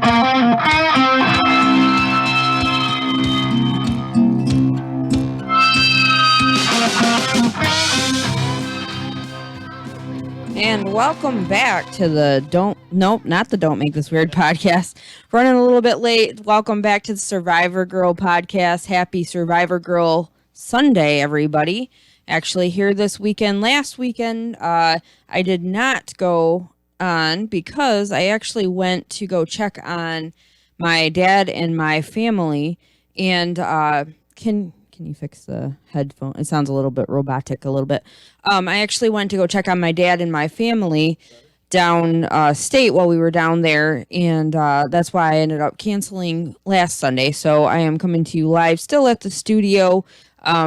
And welcome back to the Don't Make This Weird podcast. Running a little bit late. Welcome back to the Survivor Girl podcast. Happy Survivor Girl Sunday, everybody. Actually, here this weekend. Last weekend, I did not go on because I actually went to go check on my dad and my family. And can you fix the headphone? It sounds a little bit robotic, a little bit. I actually went to go check on my dad and my family down state while we were down there, and that's why I ended up canceling last Sunday. So I am coming to you live, still at the studio.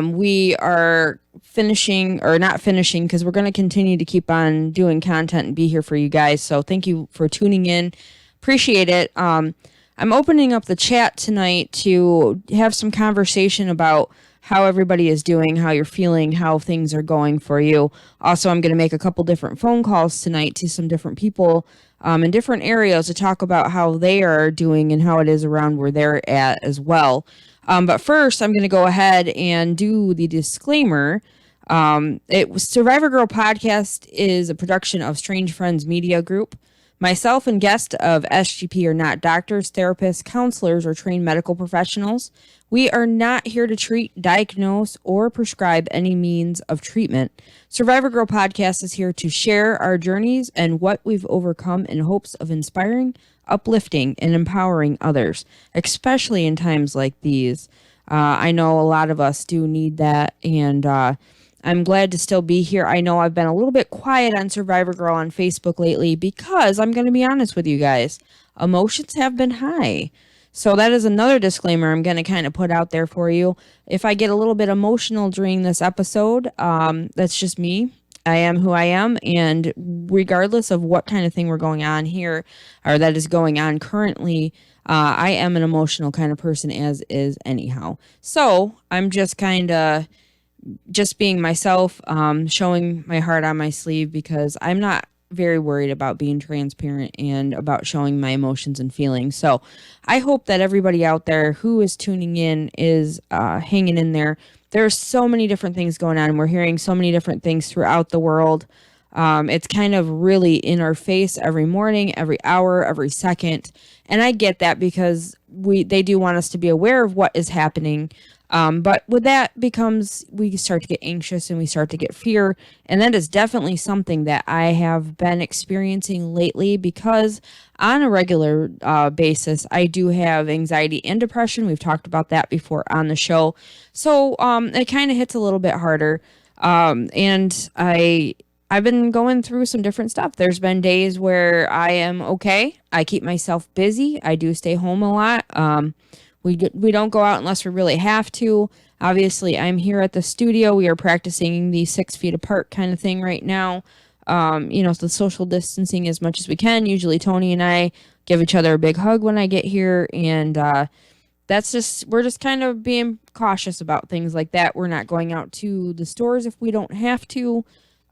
We are finishing, or not finishing, because we're going to continue to keep on doing content and be here for you guys. So thank you for tuning in. Appreciate it. I'm opening up the chat tonight to have some conversation about how everybody is doing, how you're feeling, how things are going for you. Also, I'm going to make a couple different phone calls tonight to some different people in different areas to talk about how they are doing and how it is around where they're at as well. But first, I'm going to go ahead and do the disclaimer. Survivor Girl Podcast is a production of Strange Friends Media Group. Myself and guests of SGP are not doctors, therapists, counselors, or trained medical professionals. We are not here to treat, diagnose, or prescribe any means of treatment. Survivor Girl Podcast is here to share our journeys and what we've overcome in hopes of inspiring, uplifting, and empowering others, especially in times like these. I know a lot of us do need that, and I'm glad to still be here. I know I've been a little bit quiet on Survivor Girl on Facebook lately because I'm going to be honest with you guys. Emotions have been high. So that is another disclaimer I'm going to kind of put out there for you. If I get a little bit emotional during this episode, that's just me. I am who I am. And regardless of what kind of thing we're going on here or that is going on currently, I am an emotional kind of person as is anyhow. So I'm just kind of just being myself, showing my heart on my sleeve because I'm not very worried about being transparent and about showing my emotions and feelings. So I hope that everybody out there who is tuning in is hanging in there. There's so many different things going on. We're hearing so many different things throughout the world. It's kind of really in our face every morning, every hour, every second. And I get that because they do want us to be aware of what is happening. But with that we start to get anxious and we start to get fear. And that is definitely something that I have been experiencing lately because on a regular basis, I do have anxiety and depression. We've talked about that before on the show. So it kind of hits a little bit harder. And I've been going through some different stuff. There's been days where I am okay. I keep myself busy. I do stay home a lot. We don't go out unless we really have to. Obviously, I'm here at the studio. We are practicing the 6 feet apart kind of thing right now. The social distancing as much as we can. Usually Tony and I give each other a big hug when I get here. And we're just kind of being cautious about things like that. We're not going out to the stores if we don't have to.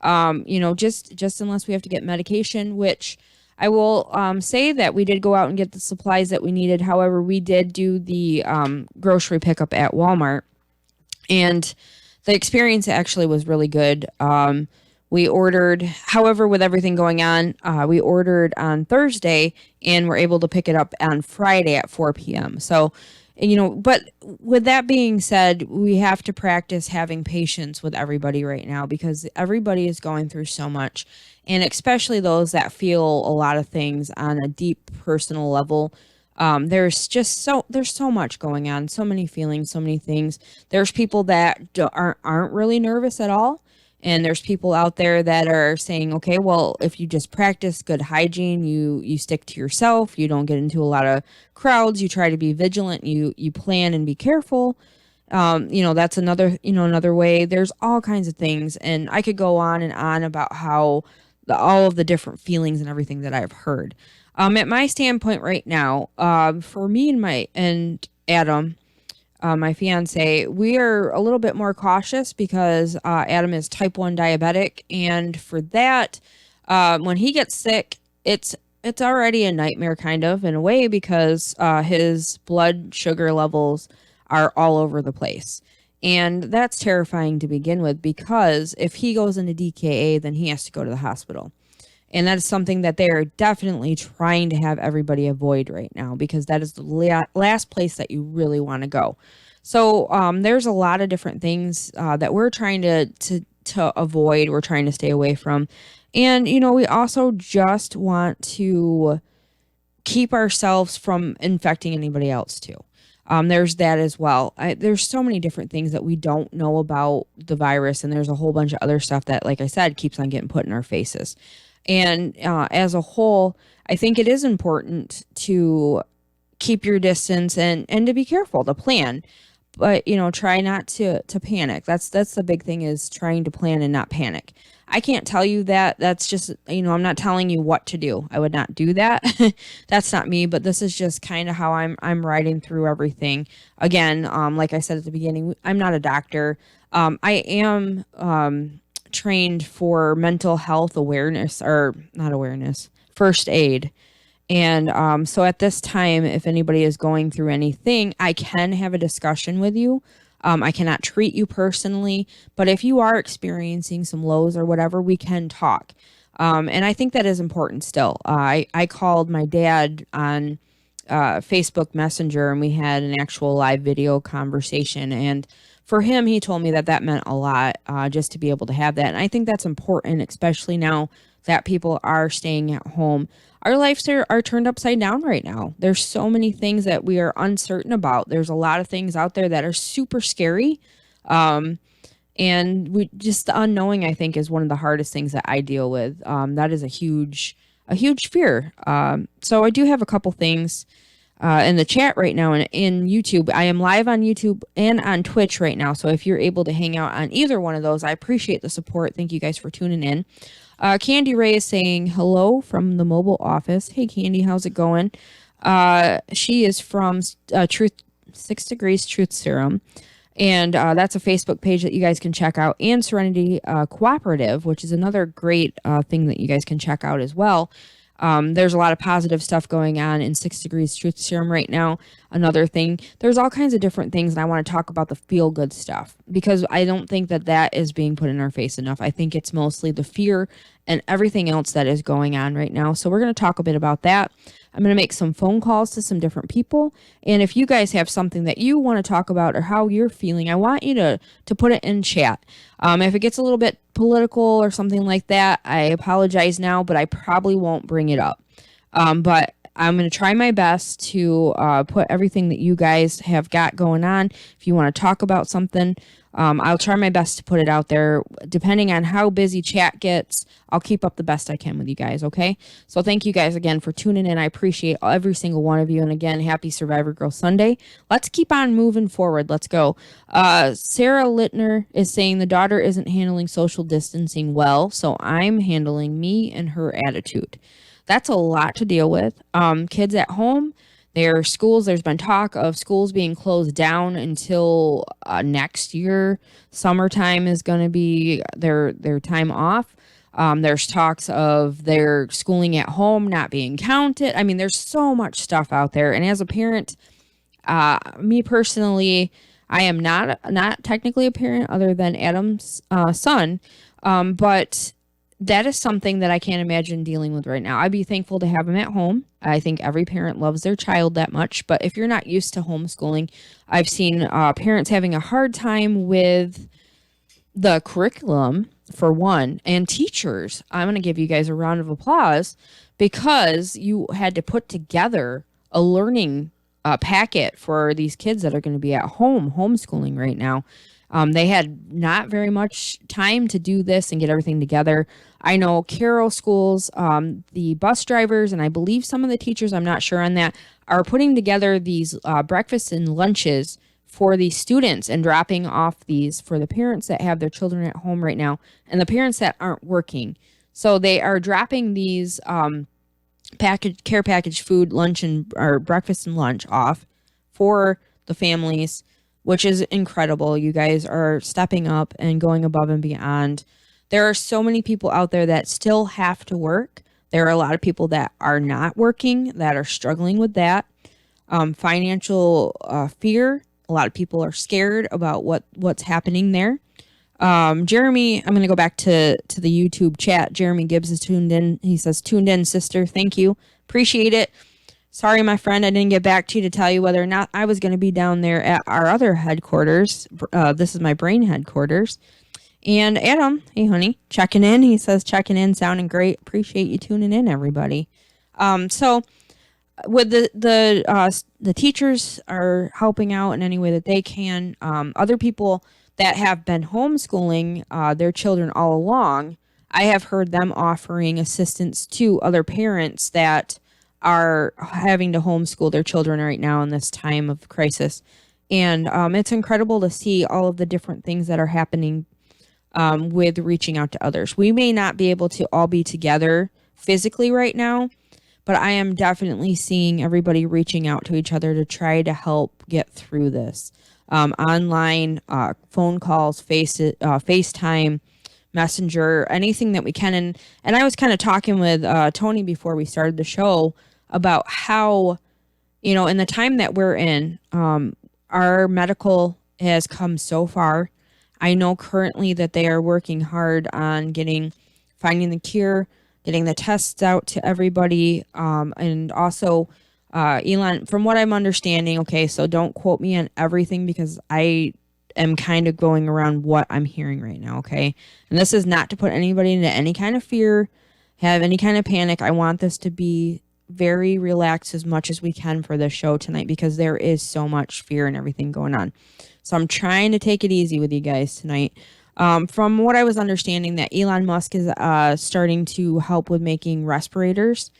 Just unless we have to get medication, which I will say that we did go out and get the supplies that we needed. However, we did do the grocery pickup at Walmart. And the experience actually was really good. We ordered, however, with everything going on, we ordered on Thursday and were able to pick it up on Friday at 4 p.m. So, but with that being said, we have to practice having patience with everybody right now because everybody is going through so much. And especially those that feel a lot of things on a deep personal level. There's so much going on, so many feelings, so many things. There's people that aren't really nervous at all. And there's people out there that are saying, okay, well, if you just practice good hygiene, you stick to yourself, you don't get into a lot of crowds, you try to be vigilant, you plan and be careful. That's another way. There's all kinds of things. And I could go on and on about how all of the different feelings and everything that I've heard. At my standpoint right now, for me and Adam, my fiance, we are a little bit more cautious because Adam is type 1 diabetic. And for that, when he gets sick, it's it's already a nightmare kind of in a way because his blood sugar levels are all over the place. And that's terrifying to begin with because if he goes into DKA, then he has to go to the hospital. And that is something that they are definitely trying to have everybody avoid right now because that is the last place that you really want to go. So there's a lot of different things that we're trying to avoid. We're trying to stay away from. And, we also just want to keep ourselves from infecting anybody else too. There's that as well. There's so many different things that we don't know about the virus. And there's a whole bunch of other stuff that, like I said, keeps on getting put in our faces. And as a whole, I think it is important to keep your distance and to be careful, to plan. But, try not to panic. That's the big thing, is trying to plan and not panic. I can't tell you that. That's just, I'm not telling you what to do. I would not do that. That's not me, but this is just kind of how I'm riding through everything. Again, like I said at the beginning, I'm not a doctor. I am trained for mental health awareness, or not awareness, first aid. And so at this time, if anybody is going through anything, I can have a discussion with you. I cannot treat you personally, but if you are experiencing some lows or whatever, we can talk. And I think that is important still. I called my dad on Facebook Messenger, and we had an actual live video conversation. And for him, he told me that meant a lot, just to be able to have that. And I think that's important, especially now that people are staying at home. Our lives are turned upside down right now. There's so many things that we are uncertain about. There's a lot of things out there that are super scary. And the unknowing, I think, is one of the hardest things that I deal with. That is a huge fear. So I do have a couple things in the chat right now in YouTube. I am live on YouTube and on Twitch right now. So if you're able to hang out on either one of those, I appreciate the support. Thank you guys for tuning in. Candy Ray is saying hello from the mobile office. Hey, Candy, how's it going? She is from Truth 6 Degrees Truth Serum. And that's a Facebook page that you guys can check out. And Serenity Cooperative, which is another great thing that you guys can check out as well. There's a lot of positive stuff going on in 6 Degrees Truth Serum right now. Another thing, there's all kinds of different things, and I want to talk about the feel-good stuff because I don't think that is being put in our face enough. I think it's mostly the fear and everything else that is going on right now. So we're going to talk a bit about that. I'm going to make some phone calls to some different people. And if you guys have something that you want to talk about or how you're feeling, I want you to put it in chat. If it gets a little bit political or something like that, I apologize now, but I probably won't bring it up. But I'm going to try my best to put everything that you guys have got going on. If you want to talk about something, I'll try my best to put it out there. Depending on how busy chat gets, I'll keep up the best I can with you guys, okay? So thank you guys again for tuning in. I appreciate every single one of you. And again, happy Survivor Girl Sunday. Let's keep on moving forward. Let's go. Sarah Littner is saying the daughter isn't handling social distancing well, so I'm handling me and her attitude. That's a lot to deal with. Kids at home, their schools, there's been talk of schools being closed down until next year. Summertime is going to be their time off. There's talks of their schooling at home not being counted. I mean, there's so much stuff out there. And as a parent, me personally, I am not technically a parent other than Adam's son, but that is something that I can't imagine dealing with right now. I'd be thankful to have him at home. I think every parent loves their child that much. But if you're not used to homeschooling, I've seen parents having a hard time with the curriculum, for one, and teachers. I'm going to give you guys a round of applause because you had to put together a learning packet for these kids that are going to be at home homeschooling right now. They had not very much time to do this and get everything together. I know Carroll schools, the bus drivers, and I believe some of the teachers, I'm not sure on that, are putting together these breakfasts and lunches for the students and dropping off these for the parents that have their children at home right now and the parents that aren't working. So they are dropping these care package food, lunch or breakfast and lunch off for the families, which is incredible. You guys are stepping up and going above and beyond. There are so many people out there that still have to work. There are a lot of people that are not working, that are struggling with that. Financial fear. A lot of people are scared about what's happening there. Jeremy, I'm going to go back to the YouTube chat. Jeremy Gibbs is tuned in. He says, tuned in, sister. Thank you. Appreciate it. Sorry, my friend, I didn't get back to you to tell you whether or not I was going to be down there at our other headquarters. This is my brain headquarters. And Adam, hey, honey, checking in. He says, checking in, sounding great. Appreciate you tuning in, everybody. So with the teachers are helping out in any way that they can. Other people that have been homeschooling their children all along, I have heard them offering assistance to other parents that are having to homeschool their children right now in this time of crisis. And it's incredible to see all of the different things that are happening with reaching out to others. We may not be able to all be together physically right now, but I am definitely seeing everybody reaching out to each other to try to help get through this. Online, phone calls, FaceTime, Messenger, anything that we can. And I was kind of talking with Tony before we started the show about how, in the time that we're in, our medical has come so far. I know currently that they are working hard on finding the cure, getting the tests out to everybody. And also, Elon, from what I'm understanding, okay, so don't quote me on everything because I am kind of going around what I'm hearing right now, okay? And this is not to put anybody into any kind of fear, have any kind of panic. I want this to be very relaxed as much as we can for this show tonight because there is so much fear and everything going on. So I'm trying to take it easy with you guys tonight. From what I was understanding, that Elon Musk is starting to help with making respirators.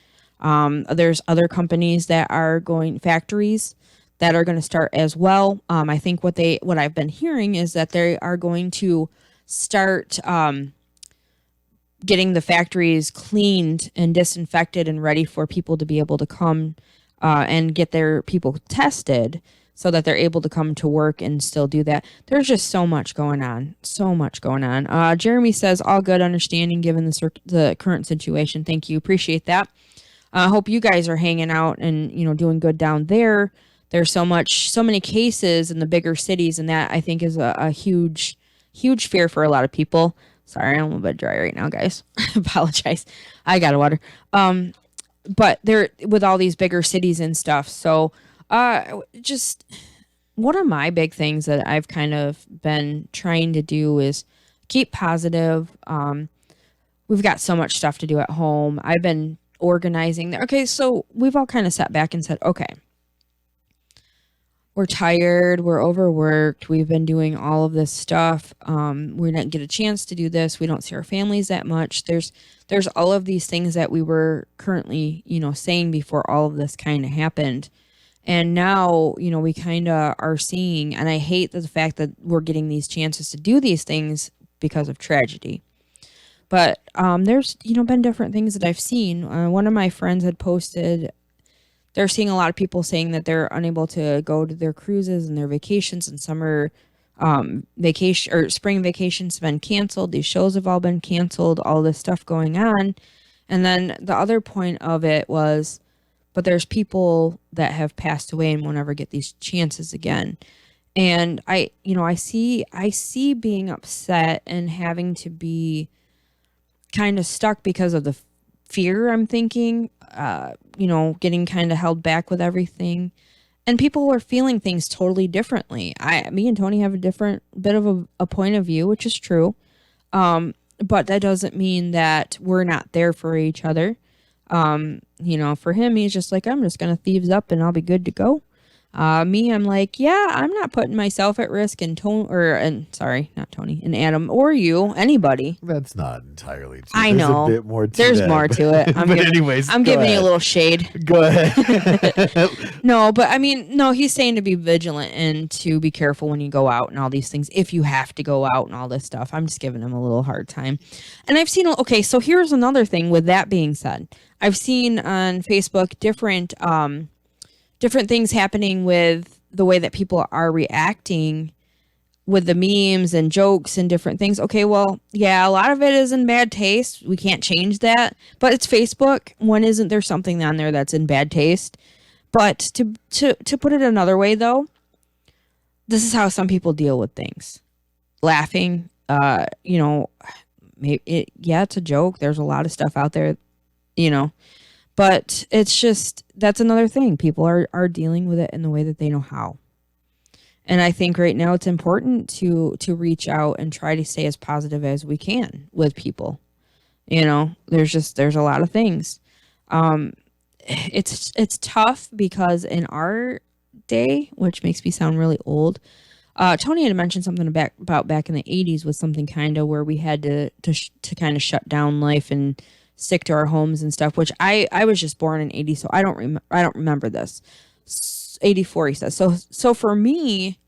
There's other companies that are factories that are going to start as well. I think what I've been hearing is that they are going to start getting the factories cleaned and disinfected and ready for people to be able to come and get their people tested so that they're able to come to work and still do that. There's just so much going on. Jeremy says, all good, understanding given the current situation. Thank you. Appreciate that. I hope you guys are hanging out and, doing good down there. There's so many cases in the bigger cities, and that I think is a huge, huge fear for a lot of people. Sorry, I'm a little bit dry right now, guys. Apologize. I got water. But they're with all these bigger cities and stuff. So, just one of my big things that I've kind of been trying to do is keep positive. We've got so much stuff to do at home. I've been organizing. Okay, so we've all kind of sat back and said, okay, we're tired, we're overworked, we've been doing all of this stuff. We didn't get a chance to do this. We don't see our families that much. There's all of these things that we were currently, saying before all of this kind of happened. And now, we kind of are seeing, and I hate the fact that we're getting these chances to do these things because of tragedy. But there's, been different things that I've seen. One of my friends had posted, they're seeing a lot of people saying that they're unable to go to their cruises and their vacations, and summer vacation or spring vacations have been canceled. These shows have all been canceled, all this stuff going on. And then the other point of it was, but there's people that have passed away and won't ever get these chances again. And I see being upset and having to be kind of stuck because of the fear, I'm thinking, getting kind of held back with everything. And people are feeling things totally differently. Me and Tony have a different bit of a point of view, which is true. But that doesn't mean that we're not there for each other. For him, he's just like, I'm just going to thieves up and I'll be good to go. Me, I'm like, yeah, I'm not putting myself at risk, and not Tony, and Adam, or you, anybody. That's not entirely true. I know. There's a bit more to There's that, more to it. I'm giving you a little shade. Go ahead. No, but I mean, no, he's saying to be vigilant and to be careful when you go out and all these things, if you have to go out and all this stuff. I'm just giving him a little hard time. And I've seen, okay, so here's another thing with that being said. I've seen on Facebook different things happening with the way that people are reacting with the memes and jokes and different things. Okay, well, yeah, a lot of it is in bad taste. We can't change that, but it's Facebook. When isn't there something on there that's in bad taste? But to put it another way, though, this is how some people deal with things. Laughing, yeah, it's a joke. There's a lot of stuff out there, you know, but it's just, that's another thing. People are dealing with it in the way that they know how. And I think right now it's important to reach out and try to stay as positive as we can with people. There's a lot of things. It's tough because in our day, which makes me sound really old, Tony had mentioned something about back in the 80s with something kind of where we had to kind of shut down life and stick to our homes and stuff, which I was just born in 80, so I don't remember this. 84, he says. So for me,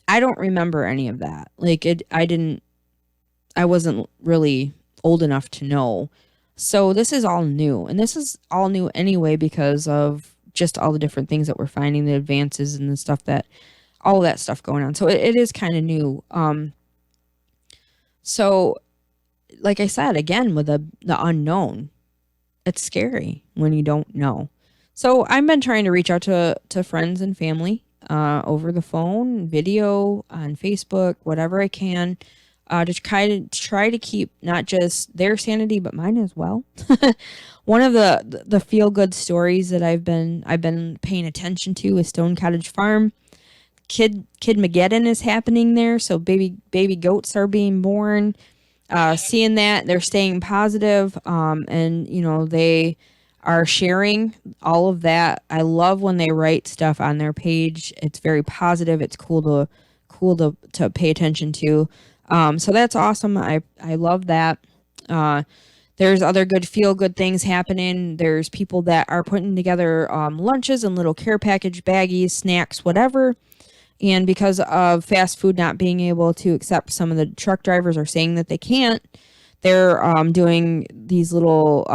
I don't remember any of that. Like I wasn't really old enough to know. So this is all new, and this is all new anyway because of just all the different things that we're finding, the advances and the stuff all of that stuff going on. So it is kind of new. So like I said, again, with the unknown, it's scary when you don't know. So I've been trying to reach out to friends and family over the phone, video, on Facebook, whatever I can, to try to keep not just their sanity but mine as well. One of the feel good stories that I've been paying attention to is Stone Cottage Farm. Kid Mageddon is happening there, so baby goats are being born. Seeing that, they're staying positive, and they are sharing all of that. I love when they write stuff on their page. It's very positive. It's cool to pay attention to. So that's awesome. I love that. There's other feel good things happening. There's people that are putting together lunches and little care package baggies, snacks, whatever. And because of fast food not being able to accept, some of the truck drivers are saying that they can't. They're doing these little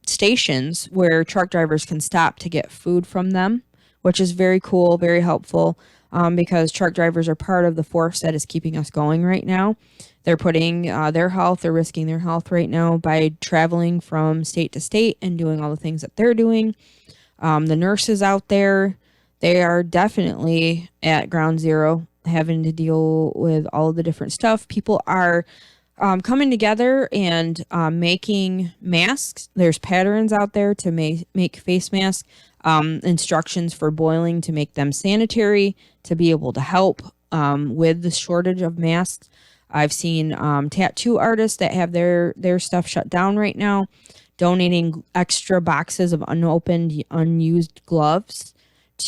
stations where truck drivers can stop to get food from them, which is very cool, very helpful, because truck drivers are part of the force that is keeping us going right now. They're putting they're risking their health right now by traveling from state to state and doing all the things that they're doing. The nurses out there, they are definitely at ground zero, having to deal with all of the different stuff. People are coming together and making masks. There's patterns out there to make face masks, instructions for boiling to make them sanitary, to be able to help with the shortage of masks. I've seen tattoo artists that have their stuff shut down right now, donating extra boxes of unopened, unused gloves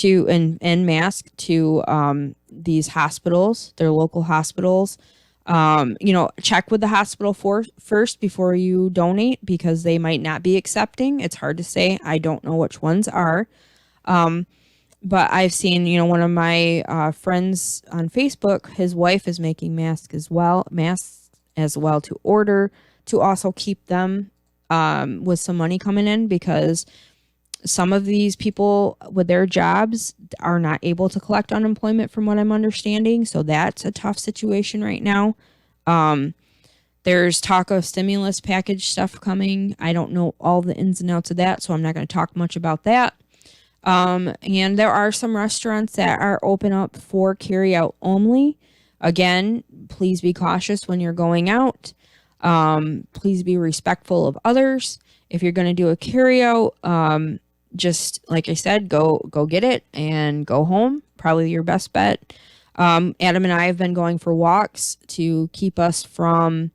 and masks to these hospitals, their local hospitals. Check with the hospital first before you donate, because they might not be accepting. It's hard to say. I don't know which ones are. But I've seen, one of my friends on Facebook, his wife is making masks as well to order, to also keep them with some money coming in, because some of these people with their jobs are not able to collect unemployment, from what I'm understanding. So that's a tough situation right now. There's talk of stimulus package stuff coming. I don't know all the ins and outs of that, so I'm not going to talk much about that. And there are some restaurants that are open up for carry out only. Again, please be cautious when you're going out. Please be respectful of others. If you're going to do a carry out, just like I said, go get it and go home. Probably your best bet. Adam and I have been going for walks to keep us from,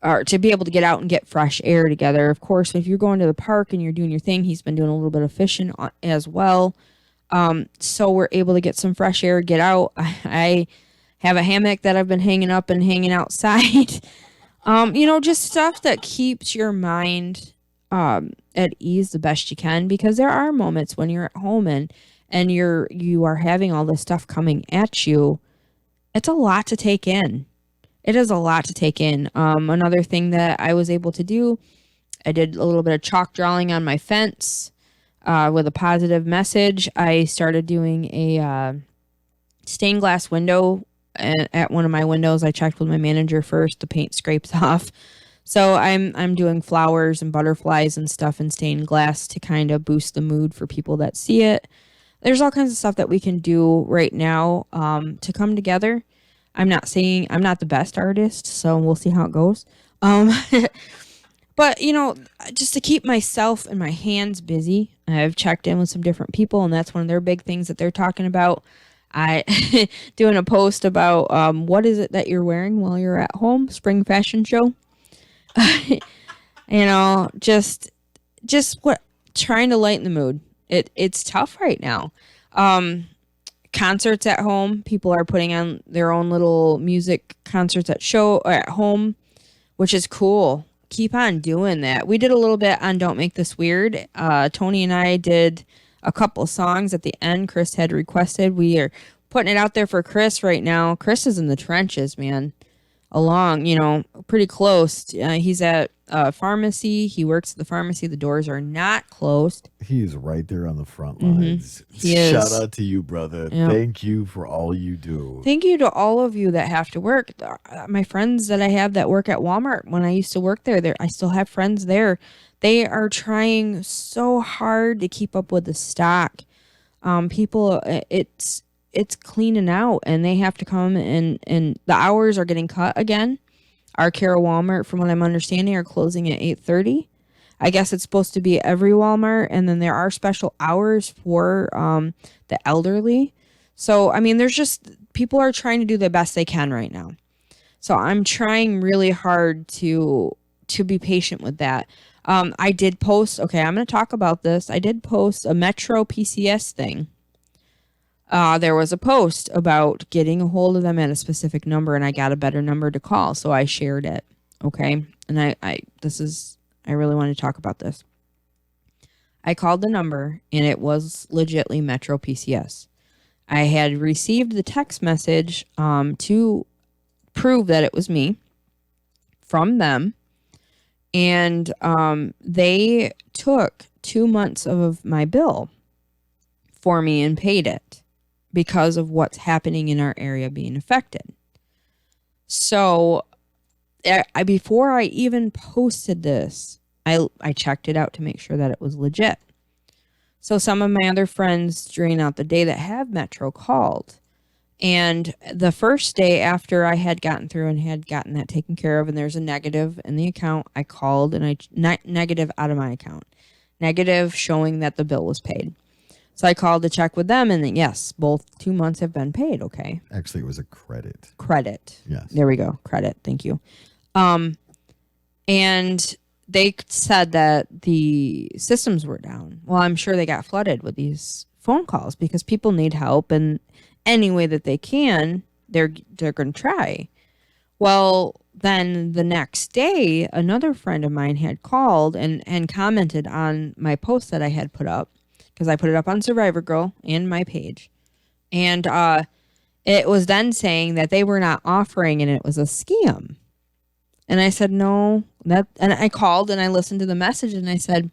or to be able to get out and get fresh air together. Of course, if you're going to the park and you're doing your thing, he's been doing a little bit of fishing as well. So we're able to get some fresh air, get out. I have a hammock that I've been hanging up and hanging outside. Just stuff that keeps your mind at ease the best you can, because there are moments when you're at home and you are having all this stuff coming at you. It's a lot to take in. It is a lot to take in. Another thing that I was able to do, I did a little bit of chalk drawing on my fence with a positive message. I started doing a stained glass window at one of my windows. I checked with my manager first. The paint scrapes off. So I'm doing flowers and butterflies and stuff in stained glass to kind of boost the mood for people that see it. There's all kinds of stuff that we can do right now to come together. I'm not saying I'm not the best artist, so we'll see how it goes. But, just to keep myself and my hands busy, I've checked in with some different people, and that's one of their big things that they're talking about. I doing a post about what is it that you're wearing while you're at home, spring fashion show. Just what trying to lighten the mood. It's tough right now. Concerts at home, people are putting on their own little music concerts at home, which is cool. Keep on doing that. We did a little bit on Don't Make This Weird. Tony and I did a couple songs at the end Chris had requested. We are putting it out there for Chris right now. Chris is in the trenches, man. Pretty close. He's at a pharmacy. He works at the pharmacy. The doors are not closed. He's right there on the front lines. He is. Shout out to you, brother. Yep. Thank you for all you do. Thank you to all of you that have to work. My friends that I have that work at Walmart, when I used to work there, I still have friends there. They are trying so hard to keep up with the stock. People, it's cleaning out, and they have to come and the hours are getting cut again. Our Carroll Walmart, from what I'm understanding, are closing at 8:30. I guess it's supposed to be every Walmart, and then there are special hours for the elderly. So, there's just people are trying to do the best they can right now. So I'm trying really hard to be patient with that. I did post, okay, I'm going to talk about this. I did post a Metro PCS thing. There was a post about getting a hold of them at a specific number, and I got a better number to call, so I shared it. Okay, and I really want to talk about this. I called the number, and it was legitly Metro PCS. I had received the text message to prove that it was me from them, and they took 2 months of my bill for me and paid it, because of what's happening in our area being affected. So before I even posted this, I checked it out to make sure that it was legit. So some of my other friends during out the day that have Metro called. And the first day after I had gotten through and had gotten that taken care of, and there's a negative in the account, I called and negative out of my account. Negative showing that the bill was paid. So I called to check with them, and then, yes, both 2 months have been paid. Okay. Actually, it was a credit. Credit. Yes. There we go. Credit. Thank you. And they said that the systems were down. Well, I'm sure they got flooded with these phone calls because people need help, and any way that they can, they're going to try. Well, then the next day, another friend of mine had called and commented on my post that I had put up, because I put it up on Survivor Girl and my page. And it was then saying that they were not offering and it was a scam. And I said, no. And I called and I listened to the message and I said,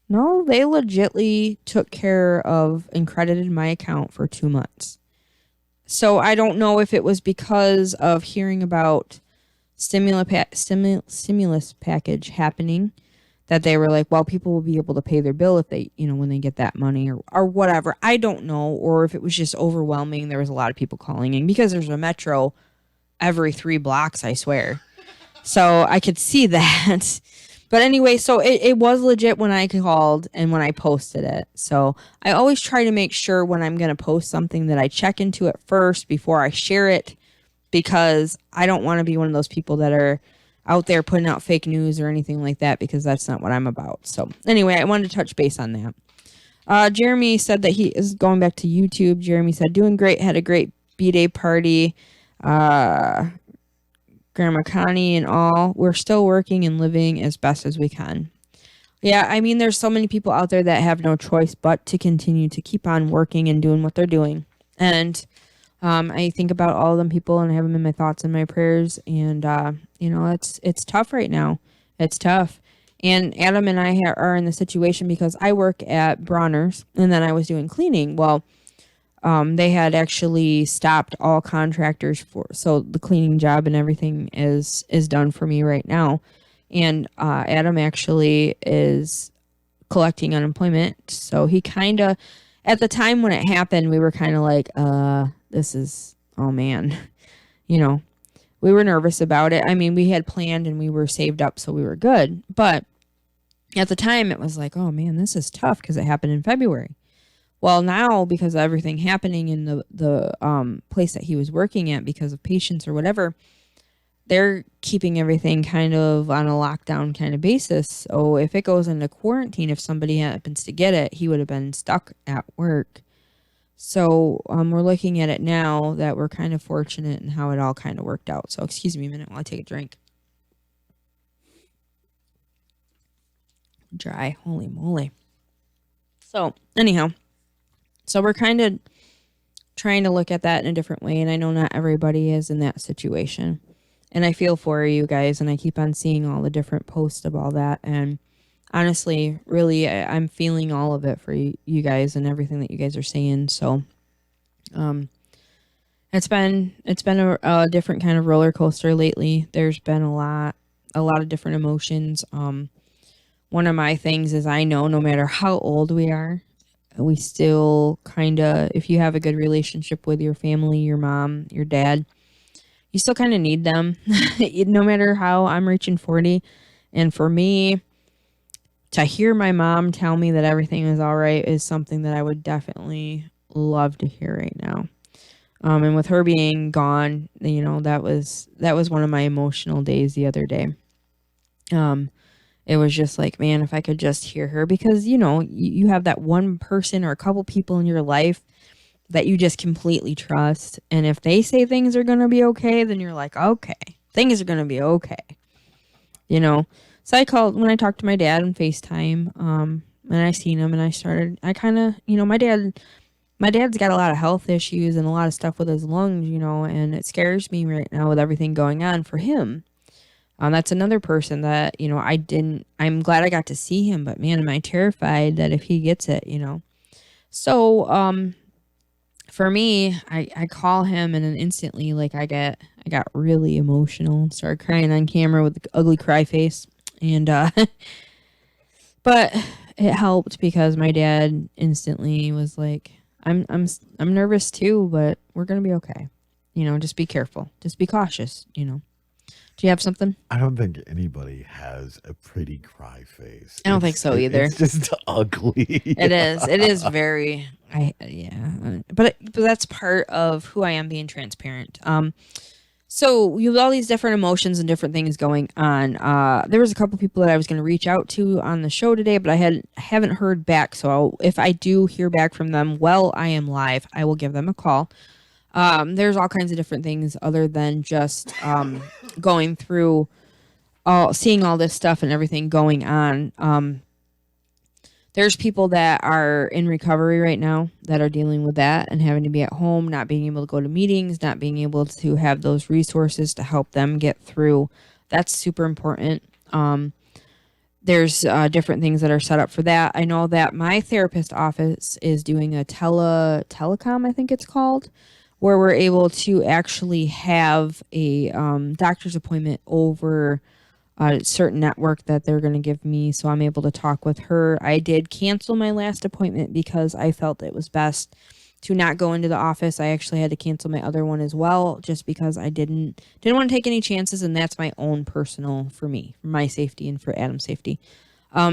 no, they legitly took care of and credited my account for 2 months. So I don't know if it was because of hearing about stimulus package happening, that they were like, well, people will be able to pay their bill if they, when they get that money or whatever. I don't know. Or if it was just overwhelming. There was a lot of people calling in because there's a Metro every 3 blocks, I swear. So I could see that. But anyway, so it was legit when I called and when I posted it. So I always try to make sure when I'm going to post something that I check into it first before I share it, because I don't want to be one of those people that are out there putting out fake news or anything like that, because that's not what I'm about. So anyway, I wanted to touch base on that. Jeremy said that he is going back to YouTube. Jeremy said, doing great, had a great B-Day party. Grandma Connie and all. We're still working and living as best as we can. Yeah, there's so many people out there that have no choice but to continue to keep on working and doing what they're doing. And I think about all of them people and I have them in my thoughts and my prayers. And, it's tough right now. It's tough. And Adam and I are in the situation because I work at Bronner's and then I was doing cleaning. Well, They had actually stopped all contractors so the cleaning job and everything is done for me right now. And Adam actually is collecting unemployment. So he kind of, at the time when it happened, we were kind of like, this is, oh man, you know, we were nervous about it. I mean, we had planned and we were saved up, so we were good. But at the time, it was like, oh man, this is tough because it happened in February. Well, now because of everything happening in the place that he was working at because of patients or whatever, they're keeping everything kind of on a lockdown kind of basis. So if it goes into quarantine, if somebody happens to get it, he would have been stuck at work. So we're looking at it now that we're kind of fortunate in how it all kind of worked out. So excuse me a minute while I take a drink. Dry, holy moly. So anyhow, so we're kind of trying to look at that in a different way. And I know not everybody is in that situation. And I feel for you guys, and I keep on seeing all the different posts of all that. And honestly, really, I'm feeling all of it for you guys and everything that you guys are saying. So, it's been a different kind of roller coaster lately. There's been a lot of different emotions. One of my things is I know no matter how old we are, we still kind of, if you have a good relationship with your family, your mom, your dad, you still kind of need them no matter how. I'm reaching 40. And for me to hear my mom tell me that everything is all right is something that I would definitely love to hear right now. And with her being gone, you know, that was one of my emotional days the other day. It was just like, man, if I could just hear her, because, you know, you have that one person or a couple people in your life that you just completely trust. And if they say things are going to be okay, then you're like, okay, things are going to be okay. You know? So when I talked to my dad on FaceTime, and I seen him and I kind of, you know, my dad's got a lot of health issues and a lot of stuff with his lungs, you know, and it scares me right now with everything going on for him. That's another person that, you know, I'm glad I got to see him, but man, am I terrified that if he gets it, you know? So, for me, I call him and then instantly, like, I got really emotional and started crying on camera with the ugly cry face. And, but it helped because my dad instantly was like, I'm nervous too, but we're going to be okay. You know, just be careful. Just be cautious, you know. Do you have something? I don't think anybody has a pretty cry face. I don't think so either. It's just ugly. It is. It is very. But that's part of who I am, being transparent. So you have all these different emotions and different things going on. There was a couple people that I was going to reach out to on the show today, but I haven't heard back. So if I do hear back from them while I am live, I will give them a call. There's all kinds of different things other than just going through seeing all this stuff and everything going on. There's people that are in recovery right now that are dealing with that and having to be at home, not being able to go to meetings, not being able to have those resources to help them get through. That's super important. There's different things that are set up for that. I know that my therapist office is doing a telecom, I think it's called, where we're able to actually have a doctor's appointment over a certain network that they're going to give me, so I'm able to talk with her. I did cancel my last appointment because I felt it was best to not go into the office. I actually had to cancel my other one as well, just because I didn't want to take any chances, and that's my own personal, for me, for my safety and for Adam's safety.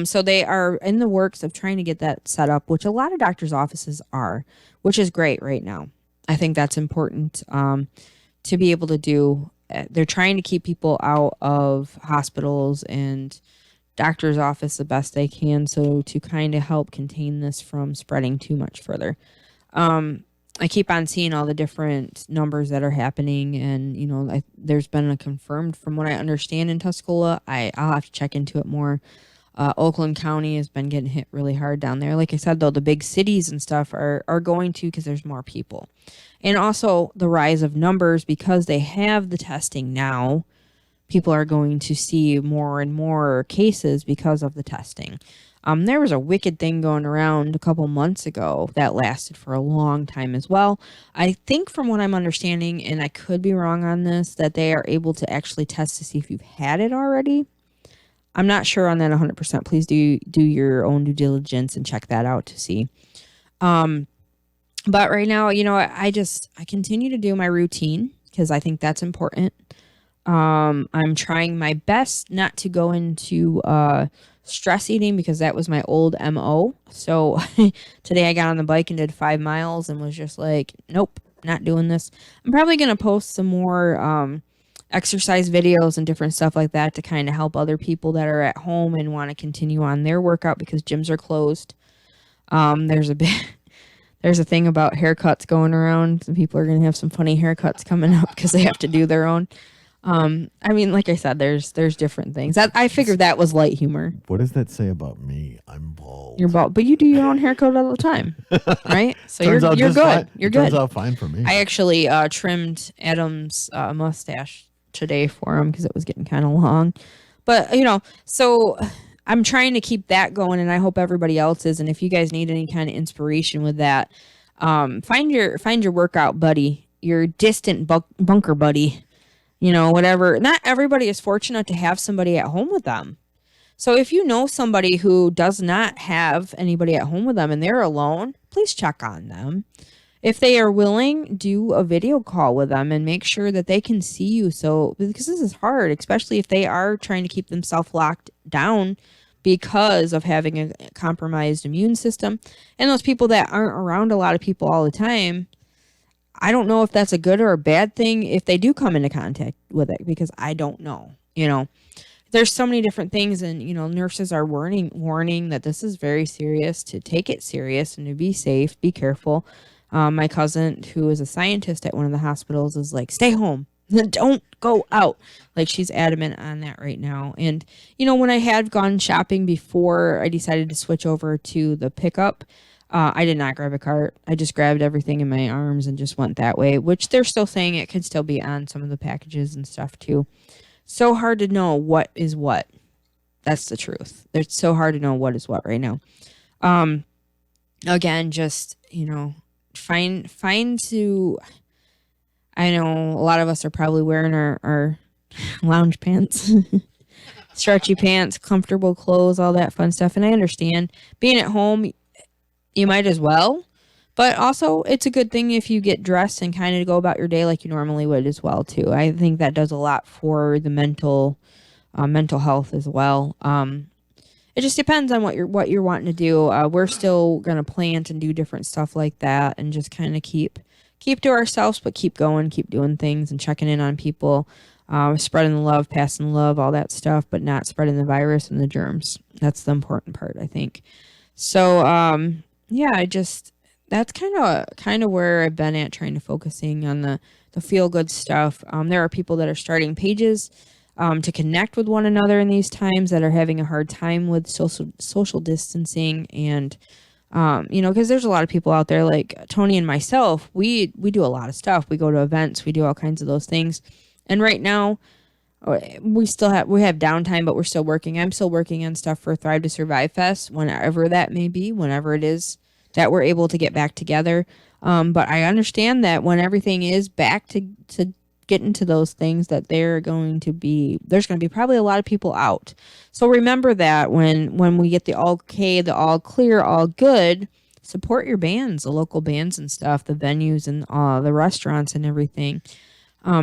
So they are in the works of trying to get that set up, which a lot of doctors' offices are, which is great right now. I think that's important to be able to do. They're trying to keep people out of hospitals and doctor's office the best they can, so to kind of help contain this from spreading too much further. I keep on seeing all the different numbers that are happening, and you know, there's been a confirmed, from what I understand, in Tuscola. I'll have to check into it more. Oakland County has been getting hit really hard down there. Like I said, though, the big cities and stuff are going to, because there's more people. And also the rise of numbers, because they have the testing now, people are going to see more and more cases because of the testing. There was a wicked thing going around a couple months ago that lasted for a long time as well. I think from what I'm understanding, and I could be wrong on this, that they are able to actually test to see if you've had it already. I'm not sure on that 100%. Please do your own due diligence and check that out to see. But right now, I continue to do my routine because I think that's important. I'm trying my best not to go into stress eating because that was my old MO. So today I got on the bike and did 5 miles and was just like, nope, not doing this. I'm probably going to post some more exercise videos and different stuff like that to kind of help other people that are at home and want to continue on their workout because gyms are closed. There's a thing about haircuts going around. Some people are going to have some funny haircuts coming up because they have to do their own. Like I said, there's different things. I figured that was light humor. What does that say about me? I'm bald. You're bald, but you do your own haircut all the time, right? So you're good. You're good. Turns out fine for me. I actually trimmed Adam's mustache today for him because it was getting kind of long. But so I'm trying to keep that going, and I hope everybody else is. And if you guys need any kind of inspiration with that, find your workout buddy, your distant bunker buddy. Whatever. Not everybody is fortunate to have somebody at home with them. So if you know somebody who does not have anybody at home with them and they're alone, please check on them. If they are willing, do a video call with them and make sure that they can see you. So, because this is hard, especially if they are trying to keep themselves locked down because of having a compromised immune system. And those people that aren't around a lot of people all the time, I don't know if that's a good or a bad thing if they do come into contact with it, because I don't know. There's so many different things, and nurses are warning that this is very serious, to take it serious and to be safe, be careful. My cousin, who is a scientist at one of the hospitals, is like, stay home, don't go out. Like, she's adamant on that right now. And when I had gone shopping before I decided to switch over to the pickup, I did not grab a cart. I just grabbed everything in my arms and just went that way, which they're still saying it could still be on some of the packages and stuff too. So hard to know what is what. That's the truth. It's so hard to know what is what right now. Again, just, find to, I know a lot of us are probably wearing our lounge pants, stretchy pants, comfortable clothes, all that fun stuff. And I understand being at home, you might as well, but also it's a good thing if you get dressed and kind of go about your day like you normally would as well too. I think that does a lot for the mental health as well. It just depends on what you're wanting to do. We're still gonna plant and do different stuff like that, and just kind of keep to ourselves, but keep going, keep doing things and checking in on people, spreading the love, passing the love, all that stuff, but not spreading the virus and the germs. That's the important part, I think. So yeah, that's kind of where I've been at, trying to focusing on the feel good stuff. There are people that are starting pages to connect with one another in these times that are having a hard time with social distancing, and because there's a lot of people out there like Tony and myself. We do a lot of stuff. We go to events, we do all kinds of those things, and right now we have downtime, but we're still working. I'm still working on stuff for Thrive to Survive Fest, whenever that may be, whenever it is that we're able to get back together. But I understand that when everything is back to get into those things, that there's going to be probably a lot of people out. So remember that when we get the all okay, the all clear, all good, support your bands, the local bands and stuff, the venues and the restaurants and everything.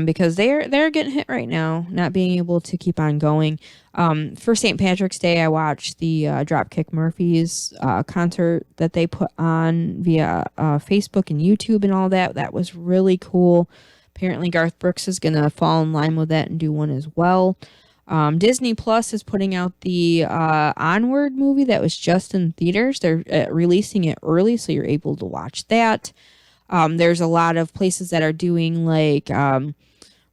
Because they're getting hit right now, not being able to keep on going. For St. Patrick's Day, I watched the Dropkick Murphys concert that they put on via Facebook and YouTube and all that. That was really cool. Apparently, Garth Brooks is going to fall in line with that and do one as well. Disney Plus is putting out the Onward movie that was just in theaters. They're releasing it early, so you're able to watch that. There's a lot of places that are doing like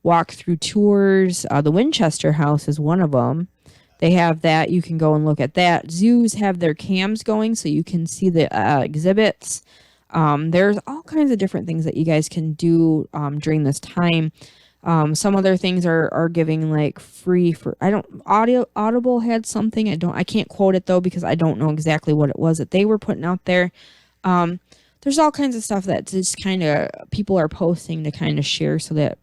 walk-through tours. The Winchester House is one of them. They have that. You can go and look at that. Zoos have their cams going so you can see the exhibits. There's all kinds of different things that you guys can do during this time. Some other things are giving like free for, I don't, Audible had something. I can't quote it though, because I don't know exactly what it was that they were putting out there. There's all kinds of stuff that just kind of people are posting to kind of share so that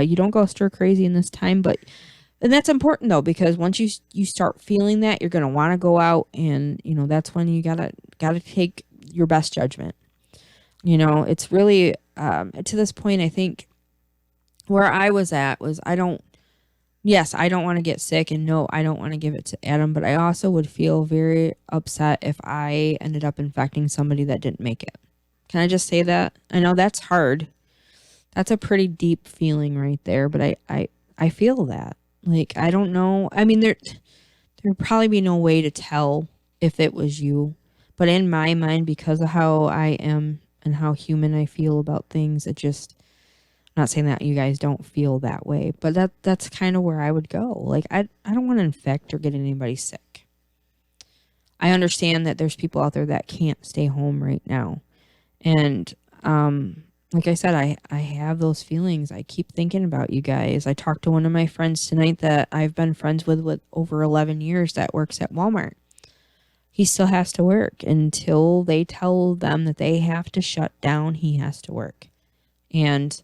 you don't go stir crazy in this time. And that's important though, because once you start feeling that, you're going to want to go out, and that's when you gotta take your best judgment. It's really to this point, I think where I was at was I don't want to get sick, and no, I don't want to give it to Adam, but I also would feel very upset if I ended up infecting somebody that didn't make it. Can I just say that? I know that's hard. That's a pretty deep feeling right there, but I feel that. Like, I don't know. I mean, there'd probably be no way to tell if it was you, but in my mind, because of how I am and how human I feel about things, I'm not saying that you guys don't feel that way, but that's kind of where I would go. Like, I don't want to infect or get anybody sick. I understand that there's people out there that can't stay home right now. And like I said, I have those feelings. I keep thinking about you guys. I talked to one of my friends tonight that I've been friends with over 11 years that works at Walmart. He still has to work until they tell them that they have to shut down. He has to work. And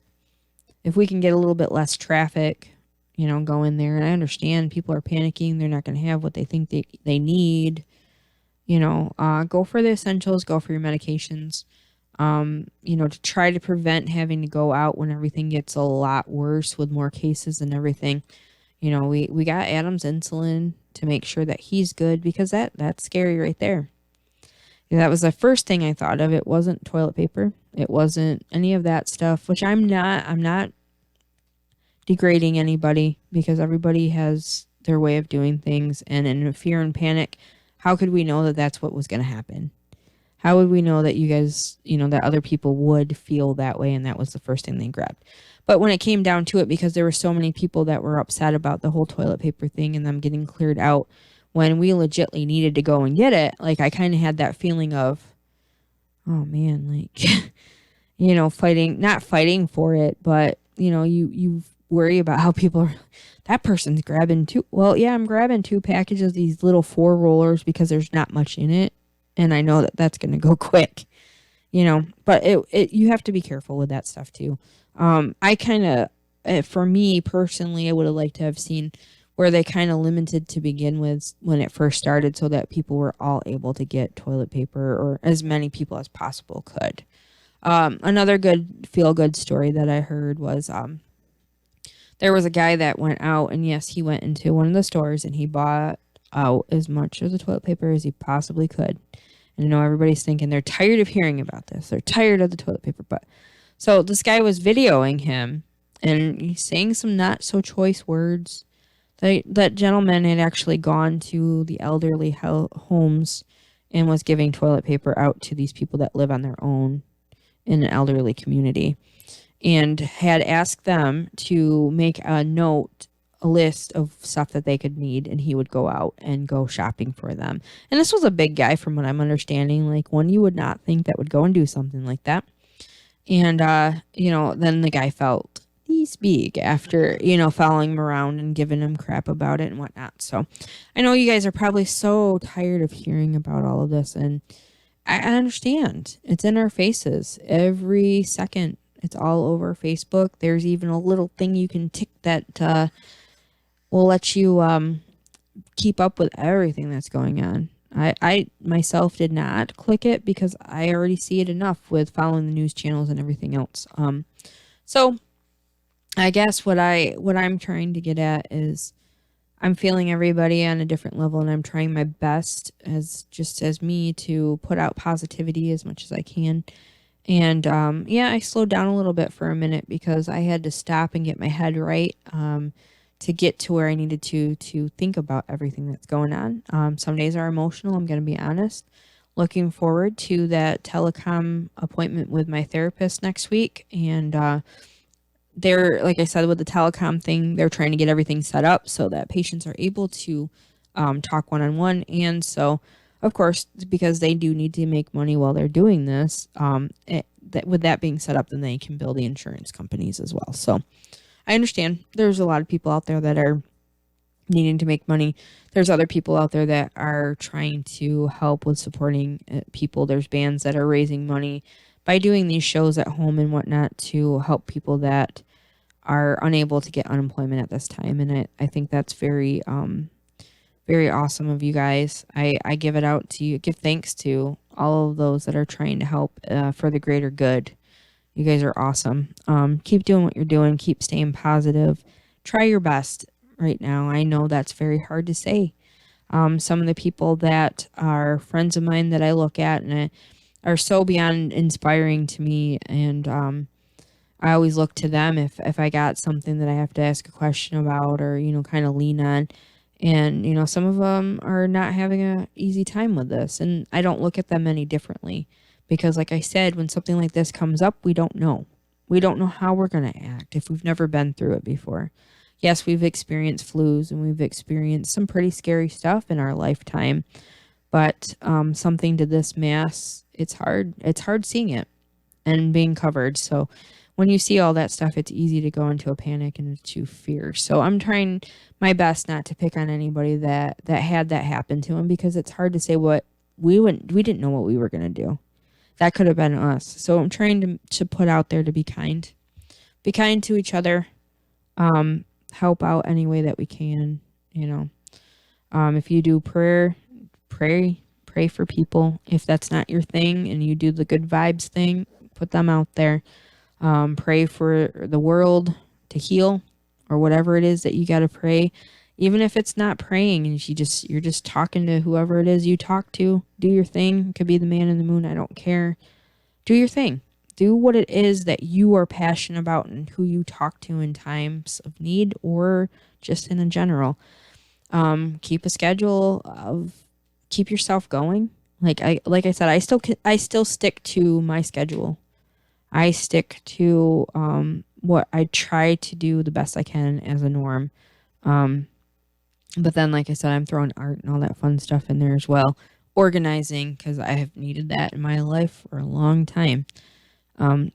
if we can get a little bit less traffic, go in there. And I understand people are panicking. They're not going to have what they think they need. Go for the essentials, go for your medications. To try to prevent having to go out when everything gets a lot worse with more cases and everything. We got Adam's insulin to make sure that he's good, because that's scary right there. That was the first thing I thought of. It wasn't toilet paper. It wasn't any of that stuff, which I'm not degrading anybody, because everybody has their way of doing things. And in fear and panic, how could we know that that's what was going to happen? How would we know that you guys, that other people would feel that way? And that was the first thing they grabbed. But when it came down to it, because there were so many people that were upset about the whole toilet paper thing and them getting cleared out when we legitimately needed to go and get it, like, I kind of had that feeling of, oh man, like, not fighting for it, but, you worry about how people are, that person's grabbing two. Well, yeah, I'm grabbing 2 packages of these little 4 rollers because there's not much in it. And I know that that's going to go quick, but you have to be careful with that stuff too. I kind of, for me personally, I would have liked to have seen where they kind of limited to begin with when it first started, so that people were all able to get toilet paper, or as many people as possible could. Another good feel-good story that I heard was there was a guy that went out, and yes, he went into one of the stores and he bought out as much of the toilet paper as he possibly could. And I know everybody's thinking they're tired of hearing about this. They're tired of the toilet paper. But so this guy was videoing him, and he's saying some not so choice words. That gentleman had actually gone to the elderly homes and was giving toilet paper out to these people that live on their own in an elderly community, and had asked them to make a list of stuff that they could need, and he would go out and go shopping for them. And this was a big guy, from what I'm understanding, like one you would not think that would go and do something like that. And then the guy felt he's big after following him around and giving him crap about it and whatnot. So I know you guys are probably so tired of hearing about all of this, and I understand. It's in our faces every second. It's all over Facebook. There's even a little thing you can tick that will let you keep up with everything that's going on. I myself did not click it because I already see it enough with following the news channels and everything else. So I guess what I'm trying to get at is I'm feeling everybody on a different level, and I'm trying my best as me to put out positivity as much as I can. And I slowed down a little bit for a minute because I had to stop and get my head right to get to where I needed to think about everything that's going on. Some days are emotional, I'm going to be honest. Looking forward to that telecom appointment with my therapist next week. And they're, like I said, with the telecom thing, they're trying to get everything set up so that patients are able to talk one-on-one. And so, of course, because they do need to make money while they're doing this, with that being set up, then they can bill the insurance companies as well. So I understand there's a lot of people out there that are needing to make money. There's other people out there that are trying to help with supporting people. There's bands that are raising money by doing these shows at home and whatnot to help people that are unable to get unemployment at this time. And I think that's very, very awesome of you guys. I give it out to you, give thanks to all of those that are trying to help for the greater good. You guys are awesome. Keep doing what you're doing. Keep staying positive. Try your best right now. I know that's very hard to say. Some of the people that are friends of mine that I look at and are so beyond inspiring to me, and I always look to them if I got something that I have to ask a question about or, kind of lean on. And, some of them are not having a easy time with this. And I don't look at them any differently because, like I said, when something like this comes up, we don't know. We don't know how we're going to act if we've never been through it before. Yes, we've experienced flus and we've experienced some pretty scary stuff in our lifetime. But something to this mass, it's hard. It's hard seeing it and being covered. So when you see all that stuff, it's easy to go into a panic and into fear. So I'm trying my best not to pick on anybody that had that happen to them because it's hard to say what we didn't know what we were going to do. That could have been us. So I'm trying to put out there to be kind. Be kind to each other. Help out any way that we can, If you do prayer, pray for people. If that's not your thing and you do the good vibes thing, put them out there. Pray for the world to heal or whatever it is that you got to pray. Even if it's not praying and you're just talking to whoever it is you talk to, do your thing. It could be the man in the moon. I don't care. Do your thing. Do what it is that you are passionate about and who you talk to in times of need or just in a general. Keep a schedule of keep yourself going. Like I said, I still stick to my schedule. I stick to what I try to do the best I can as a norm. But then, like I said, I'm throwing art and all that fun stuff in there as well. Organizing, because I have needed that in my life for a long time.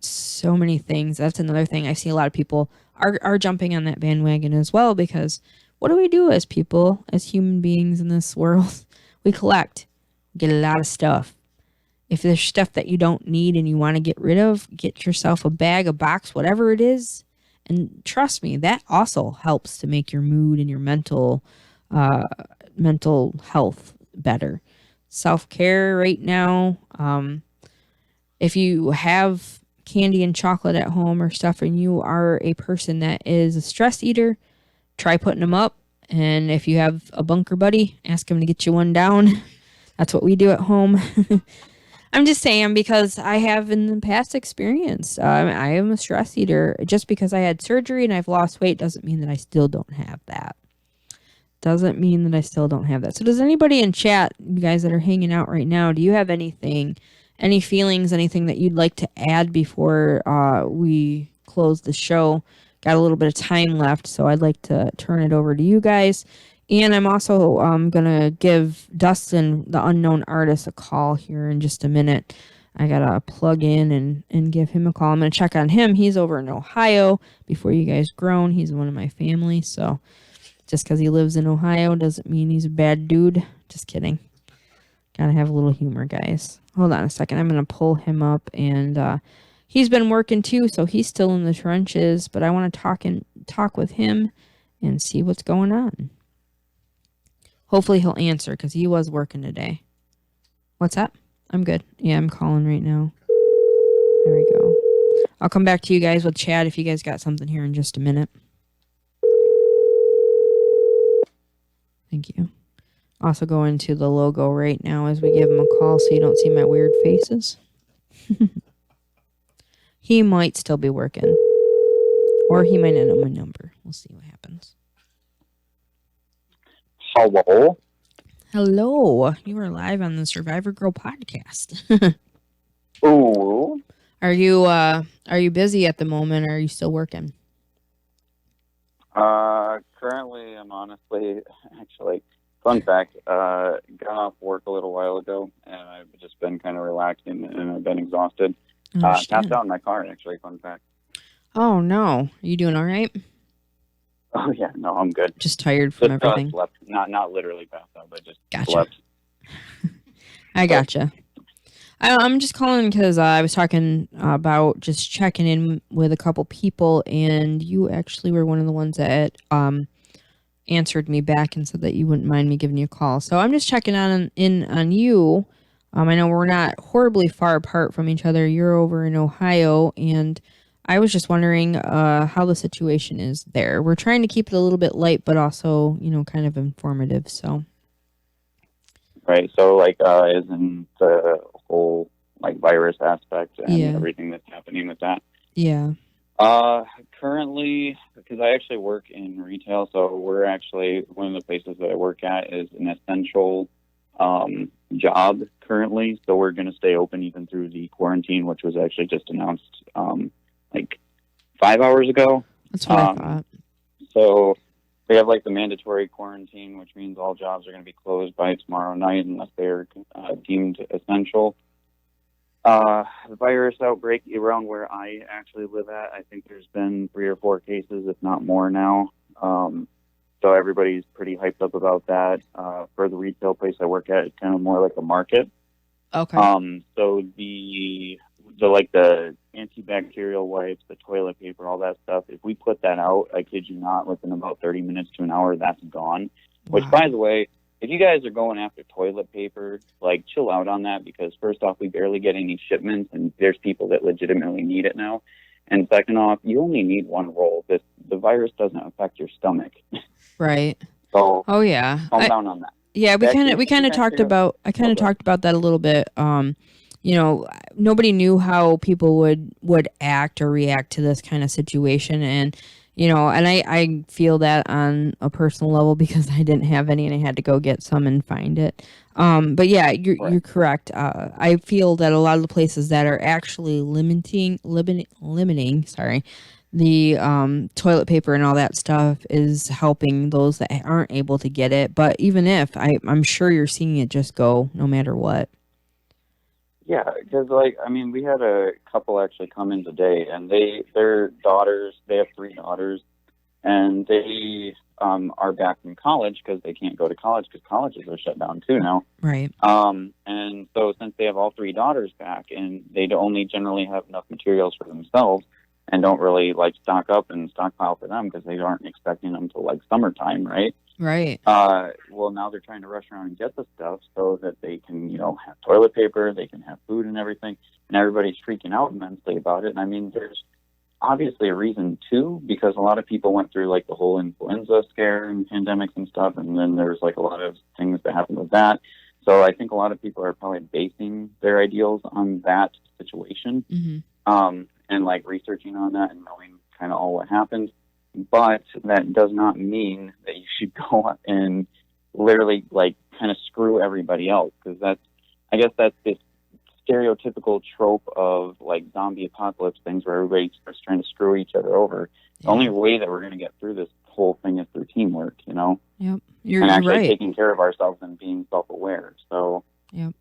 So many things. That's another thing. I see a lot of people are jumping on that bandwagon as well because what do we do as people, as human beings in this world? We collect. Get a lot of stuff. If there's stuff that you don't need and you want to get rid of, get yourself a bag, a box, whatever it is. And trust me, that also helps to make your mood and your mental health better. Self-care right now. If you have candy and chocolate at home or stuff and you are a person that is a stress eater, try putting them up. And if you have a bunker buddy, ask him to get you one down. That's what we do at home. I'm just saying because I have in the past experience. I am a stress eater. Just because I had surgery and I've lost weight doesn't mean that I still don't have that. Doesn't mean that I still don't have that. So does anybody in chat, you guys that are hanging out right now, do you have anything, any feelings, anything that you'd like to add before we close the show? Got a little bit of time left, so I'd like to turn it over to you guys. And I'm also going to give Dustin, the unknown artist, a call here in just a minute. I got to plug in and give him a call. I'm going to check on him. He's over in Ohio. Before you guys grown, he's one of my family. So just because he lives in Ohio doesn't mean he's a bad dude. Just kidding. Got to have a little humor, guys. Hold on a second. I'm going to pull him up. And he's been working too, so he's still in the trenches. But I want to talk with him and see what's going on. Hopefully he'll answer because he was working today. What's up? I'm good. Yeah, I'm calling right now. There we go. I'll come back to you guys with Chad if you guys got something here in just a minute. Thank you. Also go into the logo right now as we give him a call so you don't see my weird faces. He might still be working. Or he might not know my number. We'll see what happens. Hello? Hello. You are live on the Survivor Girl podcast. Ooh. Are you busy at the moment or are you still working? Currently, I'm actually, fun fact, got off work a little while ago, and I've just been kind of relaxing, and I've been exhausted. Passed out in my car, actually, fun fact. Oh, no. Are you doing all right? Oh yeah, no, I'm good. Just tired from Just everything. slept, not literally passed out, but just Gotcha. slept. I gotcha. I'm just calling because I was talking about just checking in with a couple people, and you actually were one of the ones that answered me back and said that you wouldn't mind me giving you a call. So I'm just checking in on you. I know we're not horribly far apart from each other. You're over in Ohio, and I was just wondering how the situation is there. We're trying to keep it a little bit light, but also, kind of informative. So, Right. So like, is in the whole like virus aspect and Yeah. everything that's happening with that. yeah. Currently, because I actually work in retail, so we're actually one of the places that I work at is an essential job currently. So we're going to stay open even through the quarantine, which was actually just announced like 5 hours ago. That's what I thought. So we have like the mandatory quarantine, which means all jobs are going to be closed by tomorrow night unless they're deemed essential. The virus outbreak around where I actually live at, I think there's been 3 or 4 cases, if not more now. So everybody's pretty hyped up about that. For the retail place I work at, it's kind of more like a market. Okay. So the like the antibacterial wipes, the toilet paper, all that stuff, if we put that out, I kid you not, within about 30 minutes to an hour, that's gone. Which, by the way, if you guys are going after toilet paper, like, chill out on that, because first off, we barely get any shipments, and there's people that legitimately need it now. And second off, you only need 1 roll. The virus doesn't affect your stomach. Right. So Oh yeah. calm down on that. Yeah, we kind of talked about talked about that a little bit. Nobody knew how people would act or react to this kind of situation, and and I feel that on a personal level because I didn't have any and I had to go get some and find it. But yeah, you're correct. I feel that a lot of the places that are actually limiting, sorry, the toilet paper and all that stuff is helping those that aren't able to get it. But even if I'm sure you're seeing it just go no matter what. Yeah, because we had a couple actually come in today, and their daughters, they have 3 daughters, and they are back from college because they can't go to college because colleges are shut down too now. Right. And so since they have all 3 daughters back, and they only generally have enough materials for themselves, and don't really like stock up and stockpile for them because they aren't expecting them till like summertime, right? Right. Well, now they're trying to rush around and get the stuff so that they can, have toilet paper, they can have food and everything, and everybody's freaking out immensely about it. And there's obviously a reason too, because a lot of people went through like the whole influenza scare and pandemics and stuff, and then there's like a lot of things that happened with that. So I think a lot of people are probably basing their ideals on that situation. Mm-hmm. And like researching on that and knowing kind of all what happened. But that does not mean that you should go and literally like kind of screw everybody else, because I guess that's this stereotypical trope of like zombie apocalypse things where everybody starts trying to screw each other over. Yeah. The only way that we're going to get through this whole thing is through teamwork, Yep. You're actually right. taking care of ourselves and being self-aware. So yep.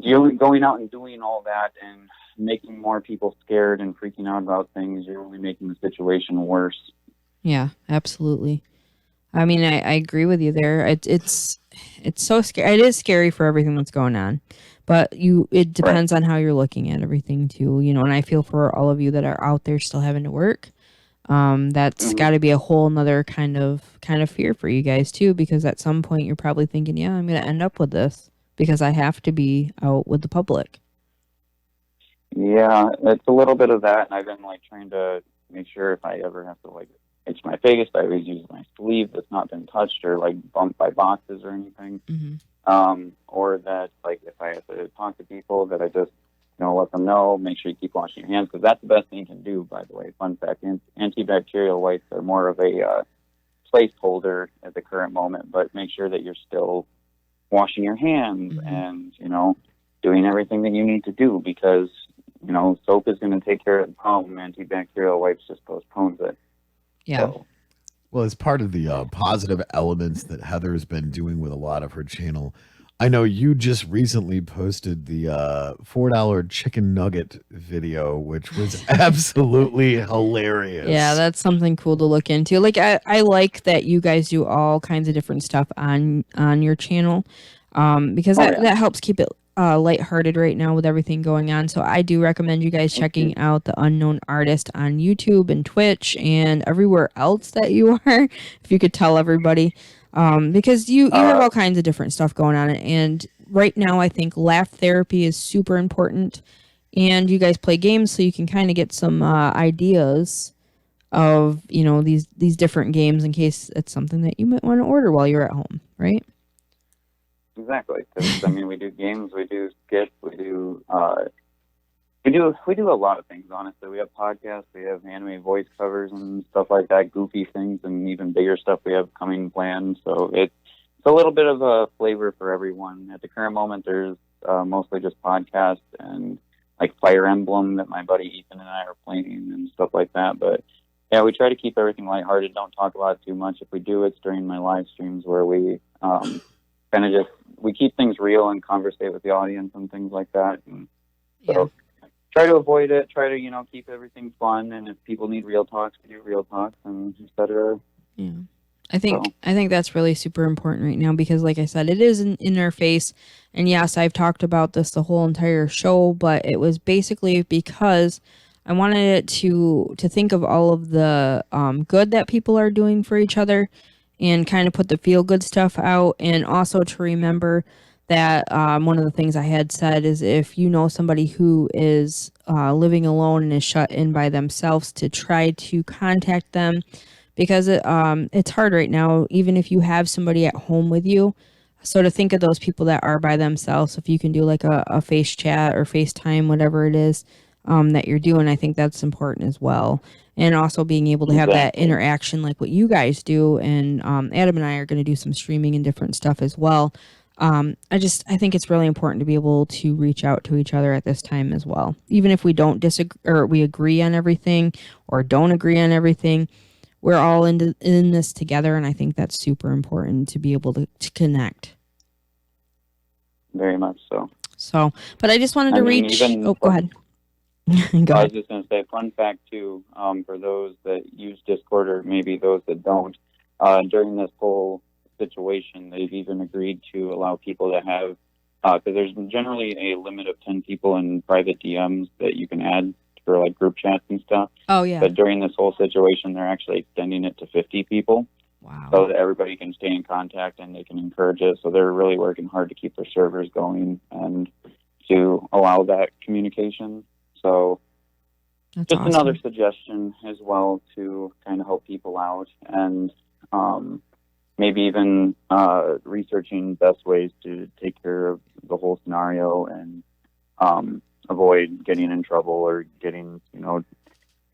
Going out and doing all that and making more people scared and freaking out about things, you're only making the situation worse. Yeah, absolutely. I agree with you there. It's so scary. It is scary for everything that's going on, but it depends on how you're looking at everything too. And I feel for all of you that are out there still having to work. That's got to be a whole nother kind of fear for you guys too, because at some point you're probably thinking, yeah, I'm going to end up with this because I have to be out with the public. Yeah, it's a little bit of that, and I've been like trying to make sure if I ever have to like itch my face, I always use my sleeve that's not been touched or like bumped by boxes or anything. Mm-hmm. Or that like if I have to talk to people, that I just let them know, make sure you keep washing your hands, because that's the best thing you can do, by the way. Fun fact, antibacterial wipes are more of a placeholder at the current moment, but make sure that you're still washing your hands and, doing everything that you need to do, because, soap is going to take care of the problem. Antibacterial wipes just postpones it. Yeah. So, well, as part of the positive elements that Heather's been doing with a lot of her channel, I know you just recently posted the $4 chicken nugget video, which was absolutely hilarious. Yeah, that's something cool to look into. Like I like that you guys do all kinds of different stuff on your channel, because that helps keep it lighthearted right now with everything going on. So I do recommend you guys checking out the Unknown Artist on YouTube and Twitch and everywhere else that you are. If you could tell everybody, because you have all kinds of different stuff going on, and right now I think laugh therapy is super important. And you guys play games, so you can kind of get some ideas of these different games in case it's something that you might want to order while you're at home, right? Exactly. Because I mean, we do games, we do skits, we do a lot of things. Honestly, we have podcasts, we have anime voice covers and stuff like that, goofy things, and even bigger stuff we have coming planned. So it's a little bit of a flavor for everyone. At the current moment, there's mostly just podcasts and like Fire Emblem that my buddy Ethan and I are playing and stuff like that. But yeah, we try to keep everything lighthearted. Don't talk about it too much. If we do, it's during my live streams where we we keep things real and conversate with the audience and things like that. And so try to avoid it. Try to keep everything fun. And if people need real talks, we do real talks and etc. Yeah. I think that's really super important right now because, like I said, it is in our face. And yes, I've talked about this the whole entire show, but it was basically because I wanted it to think of all of the good that people are doing for each other and kind of put the feel good stuff out, and also to remember that one of the things I had said is if you know somebody who is living alone and is shut in by themselves, to try to contact them. Because it's hard right now, even if you have somebody at home with you. So to think of those people that are by themselves, if you can do like a face chat or FaceTime, whatever it is that you're doing, I think that's important as well. And also being able to have that interaction like what you guys do. And Adam and I are going to do some streaming and different stuff as well. I think it's really important to be able to reach out to each other at this time as well. Even if we don't disagree or we agree on everything or don't agree on everything, we're all in this together, and I think that's super important to be able to connect. Very much so. So, but I just wanted to reach. Go ahead. I was just going to say, fun fact too, for those that use Discord or maybe those that don't, during this whole situation, they've even agreed to allow people to have, because there's generally a limit of 10 people in private DMs that you can add for like group chats and stuff. Oh yeah. But during this whole situation, they're actually extending it to 50 people. Wow. So that everybody can stay in contact and they can encourage it. So they're really working hard to keep their servers going and to allow that communication. So that's just awesome. another suggestion as well to kind of help people out, and maybe even researching best ways to take care of the whole scenario and avoid getting in trouble or getting,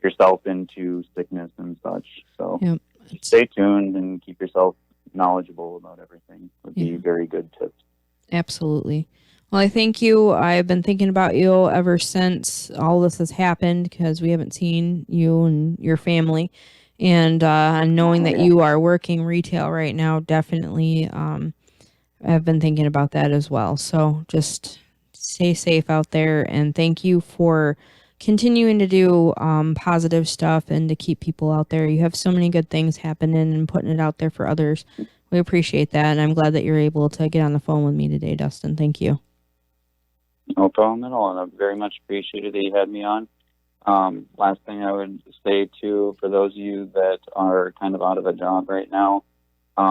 yourself into sickness and such. So stay tuned and keep yourself knowledgeable about everything would be very good tips. Absolutely. Well, I thank you. I've been thinking about you ever since all this has happened because we haven't seen you and your family. And knowing that you are working retail right now, definitely I've been thinking about that as well. So just stay safe out there, and thank you for continuing to do positive stuff and to keep people out there. You have so many good things happening and putting it out there for others. We appreciate that, and I'm glad that you're able to get on the phone with me today, Dustin. Thank you. No problem at all, and I very much appreciated that you had me on. Last thing I would say, too, for those of you that are kind of out of a job right now,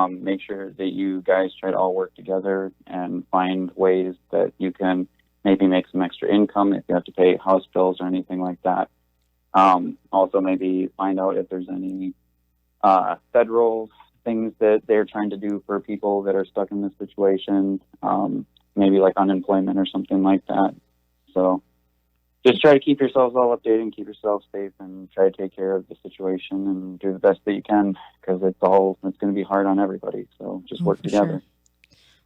make sure that you guys try to all work together and find ways that you can maybe make some extra income if you have to pay house bills or anything like that. Also, maybe find out if there's any federal things that they're trying to do for people that are stuck in this situation, maybe like unemployment or something like that. So just try to keep yourselves all updated and keep yourself safe and try to take care of the situation and do the best that you can, because it's going to be hard on everybody. So just work together. Sure.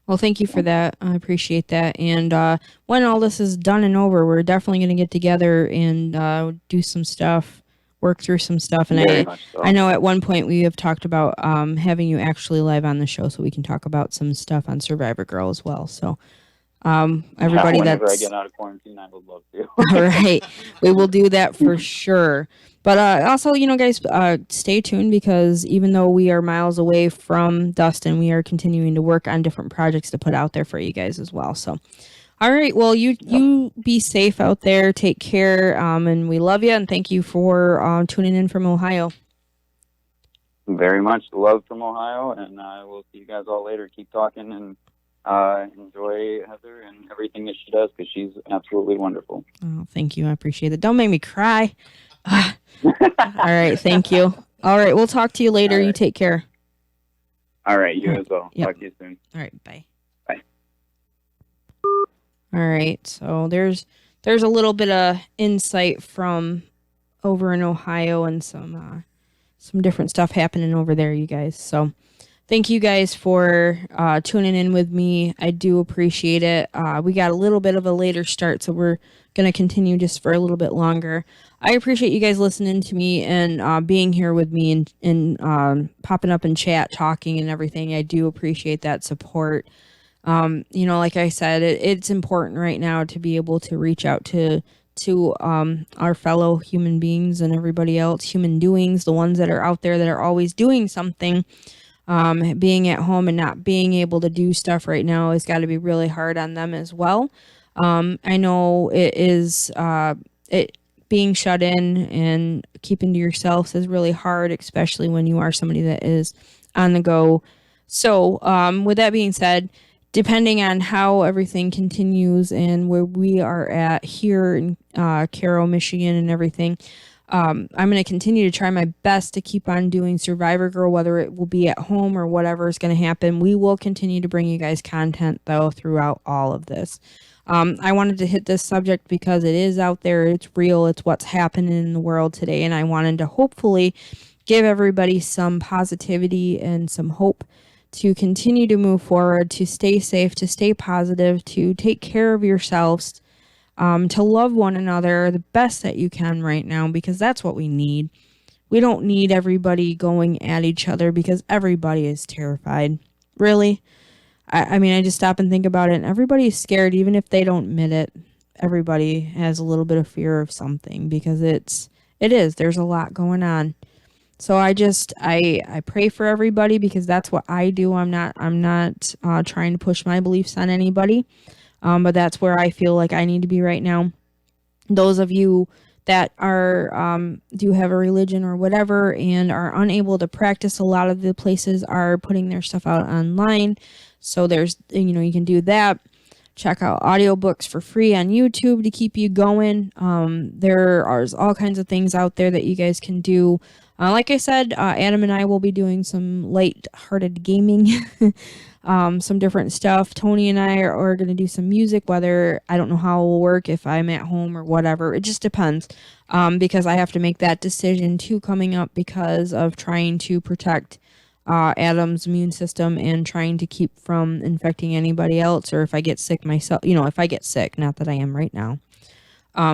Well, thank you for that. I appreciate that. And when all this is done and over, we're definitely going to get together and do some stuff, work through some stuff. And Very much so. I know at one point we have talked about having you actually live on the show so we can talk about some stuff on Survivor Girl as well. So everybody whenever I that's get out of quarantine, I would love to. all right, we will do that for sure. But also, guys, stay tuned because even though we are miles away from Dustin, we are continuing to work on different projects to put out there for you guys as well. So, all right, well, you be safe out there. Take care, and we love you, and thank you for tuning in from Ohio. Very much love from Ohio, and we'll see you guys all later. Keep talking and enjoy Heather and everything that she does because she's absolutely wonderful. Oh, thank you. I appreciate it. Don't make me cry. All right, thank you. All right, we'll talk to you later. Right. You take care. All right, you as well. Yep. Talk to you soon. All right, bye. Bye. All right, so there's a little bit of insight from over in Ohio and some different stuff happening over there, you guys. So thank you guys for tuning in with me. I do appreciate it. We got a little bit of a later start, so we're going to continue just for a little bit longer. I appreciate you guys listening to me and being here with me and popping up in chat, talking and everything. I do appreciate that support. Like I said, it's important right now to be able to reach out to our fellow human beings and everybody else, human doings, the ones that are out there that are always doing something. Being at home and not being able to do stuff right now has got to be really hard on them as well. I know it is being shut in and keeping to yourselves is really hard, especially when you are somebody that is on the go. So with that being said, depending on how everything continues and where we are at here in Cairo, Michigan and everything, I'm going to continue to try my best to keep on doing Survivor Girl, whether it will be at home or whatever is going to happen. We will continue to bring you guys content, though, throughout all of this. I wanted to hit this subject because it is out there. It's real. It's what's happening in the world today. And I wanted to hopefully give everybody some positivity and some hope to continue to move forward, to stay safe, to stay positive, to take care of yourselves, to love one another the best that you can right now, because that's what we need. We don't need everybody going at each other because everybody is terrified. Really. I mean, I just stop and think about it, and everybody's scared, even if they don't admit it. Everybody has a little bit of fear of something because it is. There's a lot going on. So I pray for everybody because that's what I do. I'm not trying to push my beliefs on anybody, but that's where I feel like I need to be right now. Those of you that are do have a religion or whatever and are unable to practice, a lot of the places are putting their stuff out online. So there's, you can do that. Check out audiobooks for free on YouTube to keep you going. There are all kinds of things out there that you guys can do. Like I said, Adam and I will be doing some light-hearted gaming, some different stuff. Tony and I are going to do some music, whether I don't know how it will work, if I'm at home or whatever. It just depends, because I have to make that decision too coming up because of trying to protect Adam's immune system and trying to keep from infecting anybody else, or if I get sick myself, if I get sick, not that I am right now.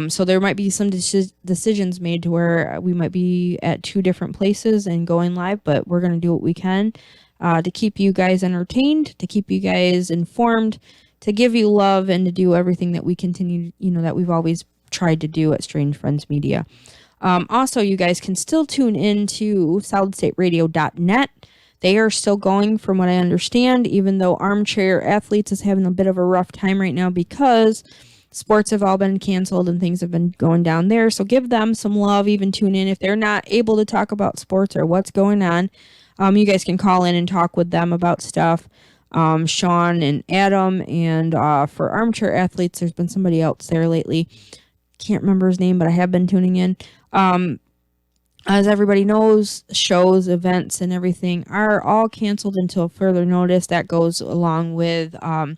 So there might be some decisions made to where we might be at two different places and going live, but we're going to do what we can to keep you guys entertained, to keep you guys informed, to give you love, and to do everything that we continue, that we've always tried to do at Strange Friends Media. Also, you guys can still tune in to solidstateradio.net. They are still going, from what I understand, even though Armchair Athletes is having a bit of a rough time right now because sports have all been canceled and things have been going down there. So give them some love, even tune in if they're not able to talk about sports or what's going on. You guys can call in and talk with them about stuff. Sean and Adam, and for Armchair Athletes, there's been somebody else there lately. Can't remember his name, but I have been tuning in. As everybody knows, shows, events, and everything are all canceled until further notice. That goes along with the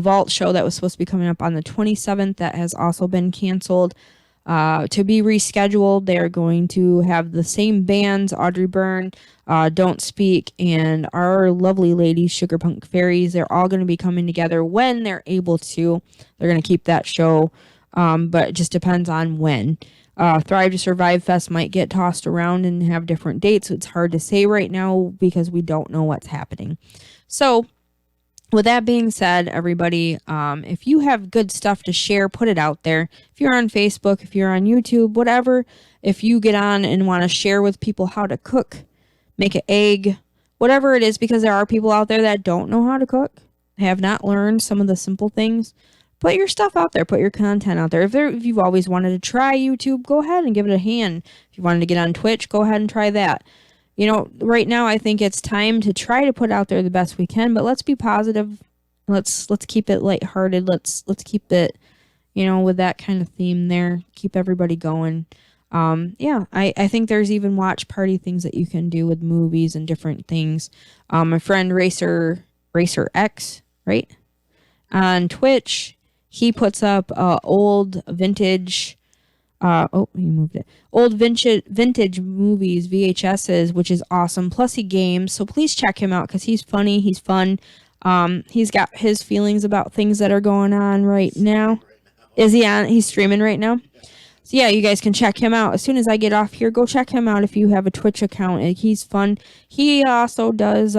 Vault show that was supposed to be coming up on the 27th. That has also been canceled to be rescheduled. They're going to have the same bands, Audrey Byrne, Don't Speak, and our lovely ladies, Sugar Punk Fairies. They're all going to be coming together when they're able to. They're going to keep that show but it just depends on when. Thrive to Survive Fest might get tossed around and have different dates. It's hard to say right now because we don't know what's happening. So with that being said, everybody, if you have good stuff to share, put it out there. If you're on Facebook, if you're on YouTube, whatever, if you get on and want to share with people how to cook, make an egg, whatever it is, because there are people out there that don't know how to cook, have not learned some of the simple things. Put your stuff out there. Put your content out there. If you've always wanted to try YouTube, go ahead and give it a hand. If you wanted to get on Twitch, go ahead and try that. You know, right now I think it's time to try to put out there the best we can, but let's be positive. Let's keep it lighthearted. Let's keep it, you know, with that kind of theme there. Keep everybody going. Yeah, I think there's even watch party things that you can do with movies and different things. My friend Racer X, right? On Twitch, he puts up old vintage old vintage movies, VHSs, which is awesome. Plus he games, so please check him out because he's funny, he's fun. He's got his feelings about things that are going on right now. Is he on? He's streaming right now. So yeah, you guys can check him out. As soon as I get off here, go check him out if you have a Twitch account. He's fun. He also does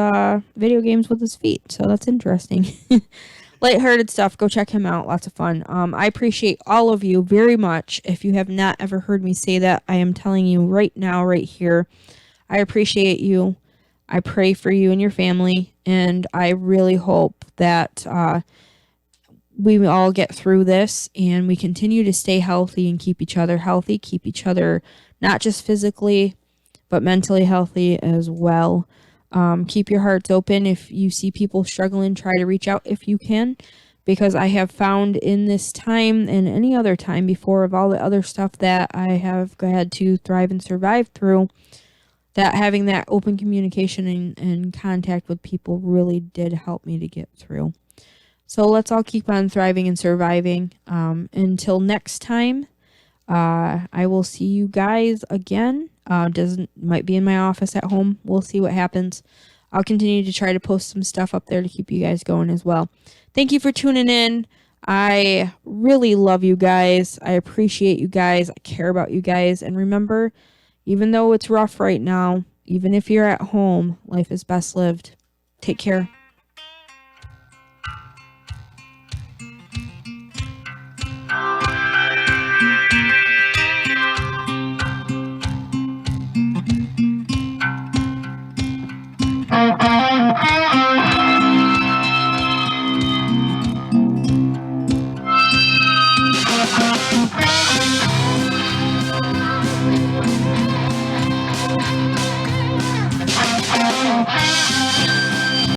video games with his feet, so that's interesting. Lighthearted stuff. Go check him out. Lots of fun. I appreciate all of you very much. If you have not ever heard me say that, I am telling you right now, right here. I appreciate you. I pray for you and your family, and I really hope that we all get through this and we continue to stay healthy and keep each other healthy, keep each other not just physically, but mentally healthy as well. Keep your hearts open. If you see people struggling, try to reach out if you can, because I have found in this time and any other time before of all the other stuff that I have had to thrive and survive through, that having that open communication and contact with people really did help me to get through. So let's all keep on thriving and surviving. Until next time, I will see you guys again. Might be in my office at home. We'll see what happens. I'll continue to try to post some stuff up there to keep you guys going as well. Thank you for tuning in. I really love you guys. I appreciate you guys. I care about you guys. And remember, even though it's rough right now, even if you're at home, life is best lived. Take care.